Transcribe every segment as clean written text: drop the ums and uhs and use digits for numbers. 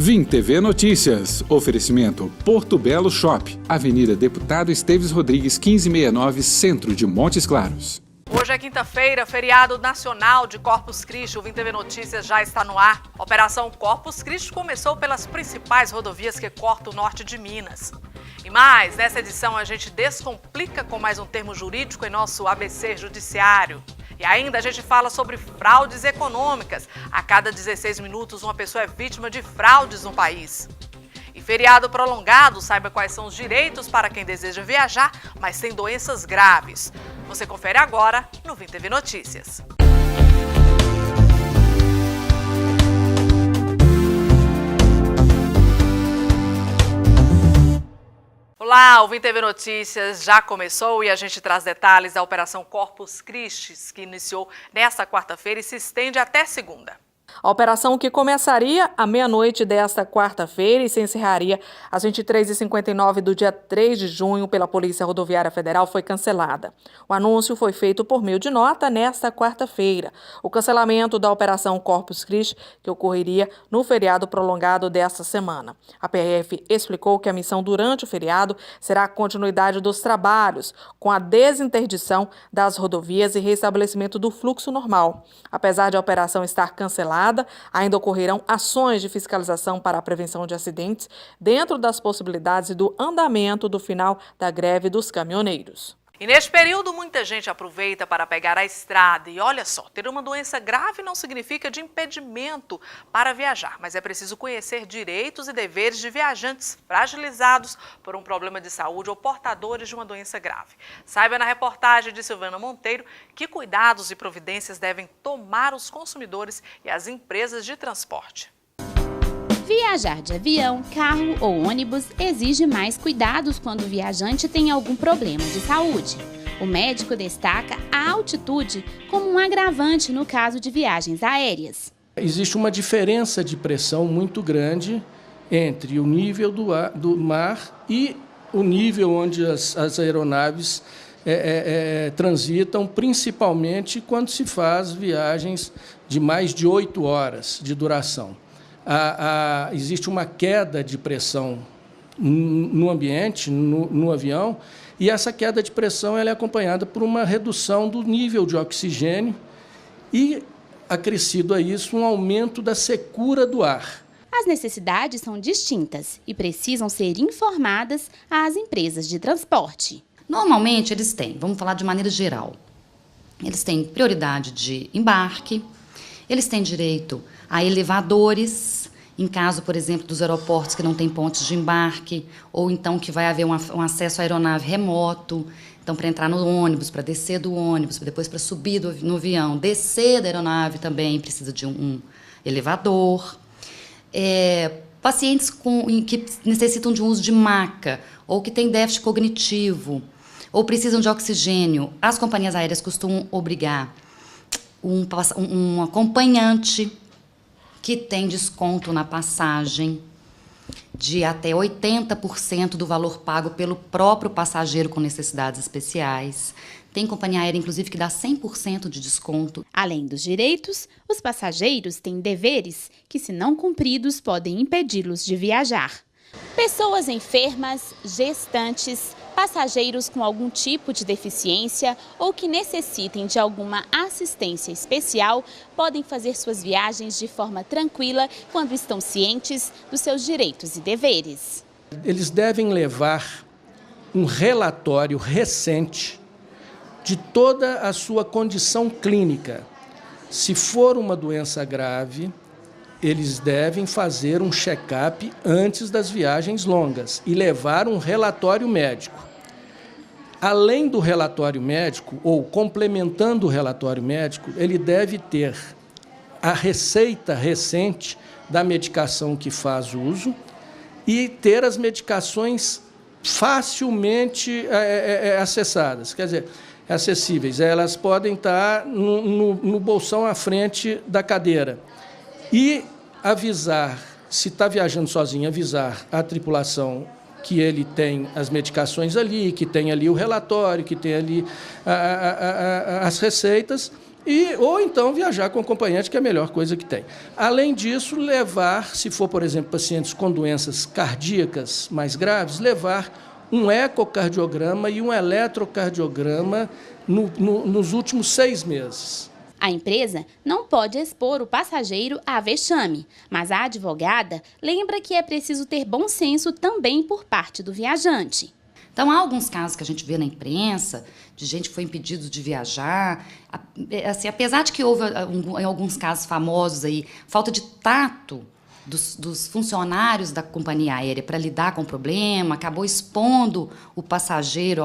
Vim TV Notícias. Oferecimento Porto Belo Shop, Avenida Deputado Esteves Rodrigues, 1569, Centro de Montes Claros. Hoje é quinta-feira, feriado nacional de Corpus Christi. O Vim TV Notícias já está no ar. A Operação Corpus Christi começou pelas principais rodovias que cortam o norte de Minas. E mais, nessa edição a gente descomplica com mais um termo jurídico em nosso ABC Judiciário. E ainda a gente fala sobre fraudes econômicas. A cada 16 minutos uma pessoa é vítima de fraudes no país. E feriado prolongado, saiba quais são os direitos para quem deseja viajar, mas tem doenças graves. Você confere agora no Vim TV Notícias. Olá, o Vim TV Notícias já começou e a gente traz detalhes da Operação Corpus Christi, que iniciou nesta quarta-feira e se estende até segunda. A operação, que começaria à meia-noite desta quarta-feira e se encerraria às 23h59 do dia 3 de junho pela Polícia Rodoviária Federal, foi cancelada. O anúncio foi feito por meio de nota nesta quarta-feira. O cancelamento da Operação Corpus Christi, que ocorreria no feriado prolongado desta semana. A PRF explicou que a missão durante o feriado será a continuidade dos trabalhos, com a desinterdição das rodovias e restabelecimento do fluxo normal. Apesar de a operação estar cancelada, ainda ocorrerão ações de fiscalização para a prevenção de acidentes dentro das possibilidades do andamento do final da greve dos caminhoneiros. E neste período, muita gente aproveita para pegar a estrada. E olha só, ter uma doença grave não significa de impedimento para viajar, mas é preciso conhecer direitos e deveres de viajantes fragilizados por um problema de saúde ou portadores de uma doença grave. Saiba na reportagem de Silvana Monteiro que cuidados e providências devem tomar os consumidores e as empresas de transporte. Viajar de avião, carro ou ônibus exige mais cuidados quando o viajante tem algum problema de saúde. O médico destaca a altitude como um agravante no caso de viagens aéreas. Existe uma diferença de pressão muito grande entre o nível do mar e o nível onde as aeronaves transitam, principalmente quando se faz viagens de mais de 8 horas de duração. Existe uma queda de pressão no ambiente, no avião, e essa queda de pressão ela é acompanhada por uma redução do nível de oxigênio e, acrescido a isso, um aumento da secura do ar. As necessidades são distintas e precisam ser informadas às empresas de transporte. Normalmente eles têm, vamos falar de maneira geral, eles têm prioridade de embarque, eles têm direito a elevadores, em caso, por exemplo, dos aeroportos que não têm pontos de embarque, ou então que vai haver um acesso à aeronave remoto, então para entrar no ônibus, para descer do ônibus, depois para subir no avião, descer da aeronave também precisa de um elevador. Pacientes que necessitam de um uso de maca, ou que têm déficit cognitivo, ou precisam de oxigênio, as companhias aéreas costumam obrigar um acompanhante que tem desconto na passagem de até 80% do valor pago pelo próprio passageiro com necessidades especiais. Tem companhia aérea, inclusive, que dá 100% de desconto. Além dos direitos, os passageiros têm deveres que, se não cumpridos, podem impedi-los de viajar. Pessoas enfermas, gestantes, passageiros com algum tipo de deficiência ou que necessitem de alguma assistência especial podem fazer suas viagens de forma tranquila quando estão cientes dos seus direitos e deveres. Eles devem levar um relatório recente de toda a sua condição clínica. Se for uma doença grave, eles devem fazer um check-up antes das viagens longas e levar um relatório médico. Além do relatório médico, ou complementando o relatório médico, ele deve ter a receita recente da medicação que faz uso e ter as medicações facilmente acessadas, quer dizer, acessíveis. Elas podem estar no bolsão à frente da cadeira. E avisar, se está viajando sozinho, avisar a tripulação que ele tem as medicações ali, que tem ali o relatório, que tem ali as receitas, ou então viajar com acompanhante, que é a melhor coisa que tem. Além disso, levar, se for, por exemplo, pacientes com doenças cardíacas mais graves, levar um ecocardiograma e um eletrocardiograma nos últimos 6 meses. A empresa não pode expor o passageiro a vexame, mas a advogada lembra que é preciso ter bom senso também por parte do viajante. Então, há alguns casos que a gente vê na imprensa, de gente que foi impedido de viajar. Assim, apesar de que houve, em alguns casos famosos, aí, falta de tato dos funcionários da companhia aérea para lidar com o problema, acabou expondo o passageiro a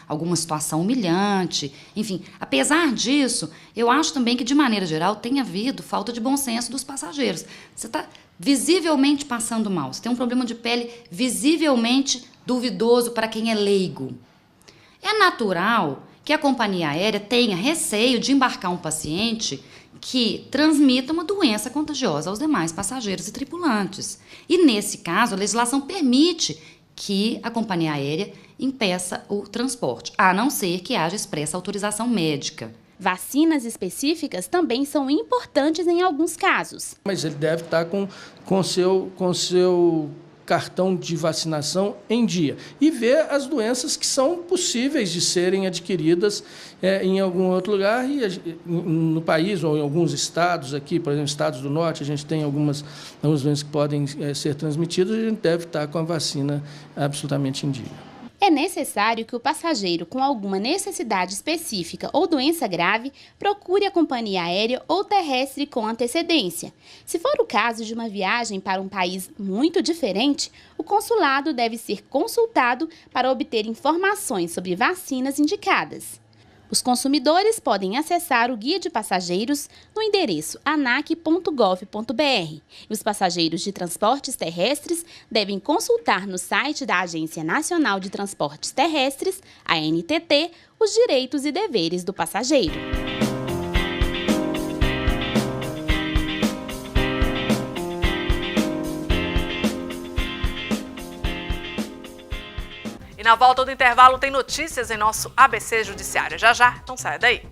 alguma situação humilhante. Enfim, apesar disso, eu acho também que, de maneira geral, tem havido falta de bom senso dos passageiros. Você está visivelmente passando mal, você tem um problema de pele visivelmente duvidoso para quem é leigo. É natural que a companhia aérea tenha receio de embarcar um paciente que transmita uma doença contagiosa aos demais passageiros e tripulantes. E, nesse caso, a legislação permite que a companhia aérea impeça o transporte, a não ser que haja expressa autorização médica. Vacinas específicas também são importantes em alguns casos. Mas ele deve estar com seu cartão de vacinação em dia e ver as doenças que são possíveis de serem adquiridas em algum outro lugar no país ou em alguns estados aqui, por exemplo, estados do norte, a gente tem algumas doenças que podem ser transmitidas e a gente deve estar com a vacina absolutamente em dia. É necessário que o passageiro com alguma necessidade específica ou doença grave procure a companhia aérea ou terrestre com antecedência. Se for o caso de uma viagem para um país muito diferente, o consulado deve ser consultado para obter informações sobre vacinas indicadas. Os consumidores podem acessar o Guia de Passageiros no endereço anac.gov.br e os passageiros de transportes terrestres devem consultar no site da Agência Nacional de Transportes Terrestres, ANTT, os direitos e deveres do passageiro. E na volta do intervalo tem notícias em nosso ABC Judiciário. Já já, não saia daí.